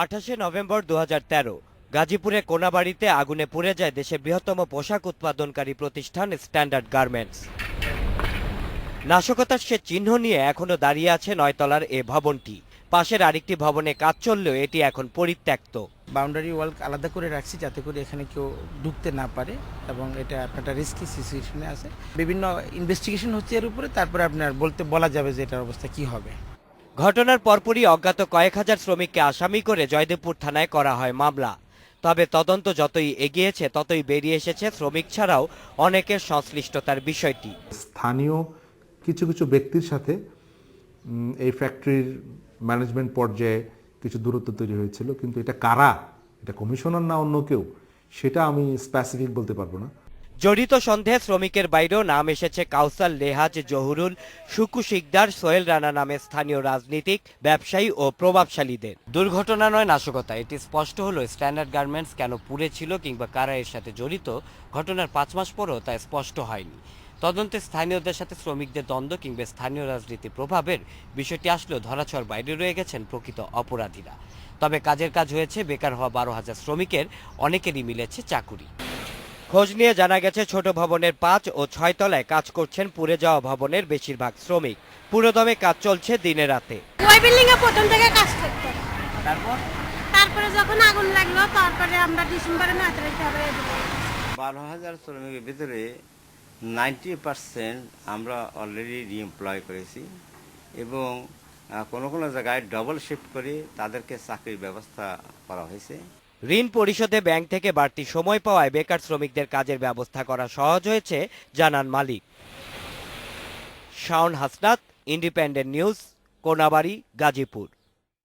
28 November 2013 গাজীপুরে কোনাবাড়িতে আগুনে পুড়ে যায় দেশের বৃহত্তম পোশাক উৎপাদনকারী প্রতিষ্ঠান স্ট্যান্ডার্ড গার্মেন্টস। নাশকতার সে চিহ্ন নিয়ে এখনো দাঁড়িয়ে আছে 9 তলার এ ভবনটি। পাশের আরেকটি ভবনে কাজ চললেও এটি এখন পরিত্যক্ত। বাউন্ডারি ওয়াল আলাদা করে রাখছি যাতে করে এখানে কেউ ঢুকতে না পারে, এবং এটা একটা রিস্কি সিচুয়েশনে আছে। বিভিন্ন ইনভেস্টিগেশন হচ্ছে এর উপরে, তারপরে আপনার বলা যাবে যে এটার অবস্থা কি হবে। ঘটনার পরপরই অজ্ঞাত কয়েক হাজার শ্রমিককে আসামি করে জয়দেবপুর থানায় করা হয় মামলা। তবে তদন্ত যতই এগিয়েছে ততই বেরিয়ে এসেছে শ্রমিক ছাড়াও অনেকের সংশ্লিষ্টতার বিষয়টি। স্থানীয় কিছু কিছু ব্যক্তির সাথে এই ফ্যাক্টরির ম্যানেজমেন্ট পর্যায়ে কিছু দূরত্ব তৈরি হয়েছিল, কিন্তু এটা কারা, এটা কমিশনার না অন্য কেউ, সেটা আমি স্পেসিফিক বলতে পারবো না। জড়িত সন্দেহে শ্রমিকের বাইরেও নাম এসেছে কাউসার, লেহাজ, জহুরুল, সুকু শিকদার, সোহেল রানা নামে স্থানীয় রাজনীতিক, ব্যবসায়ী ও প্রভাবশালীদের। দুর্ঘটনা নয়, নাশকতা। এটি স্পষ্ট হলো স্ট্যান্ডার্ড গার্মেন্টস কেন পুড়েছিল কিংবা কারা এর সাথে জড়িত। ঘটনার 5 মাস পরও তা স্পষ্ট হয়নি। তদন্তে স্থানীয়দের সাথে শ্রমিকদের দ্বন্দ্ব কিংবা স্থানীয় রাজনীতি প্রভাবের বিষয়টি আসলেও ধরাছোঁয়ার বাইরে রয়ে গেছেন প্রকৃত অপরাধীরা। তবে কাজের কাজ হয়েছে, বেকার হওয়া 12,000 শ্রমিকের অনেকেরই মিলেছে চাকুরি। খোঁজ নিয়ে জানা গেছে ছোট ভবনের 5 ও 6 তলায় কাজ করছেন পুড়ে যাওয়া ভবনের বেশিরভাগ শ্রমিক। পুরোদমে কাজ চলছে দিনে রাতে। ওই বিল্ডিং এ প্রথম থেকে কাজ করতে, তারপরে যখন আগুন লাগলো তারপরে আমরা ডিসেম্বরে 9 তারিখে আবার 12,000 শ্রমিকের ভিতরে 90% আমরা অলরেডি রিএমপ্লয় করেছি, এবং কোনো কোনো জায়গায় ডবল শিফট করে তাদেরকে চাকরির ব্যবস্থা করা হয়েছে। ঋণ পরিশোধে ব্যাংক থেকে বাড়তি সময় পাওয়ায় বেকার শ্রমিকদের কাজের ব্যবস্থা করা সহজ হয়েছে, জানান মালিক। Shaon Hasnat, independent news, Konabari, Gazipur.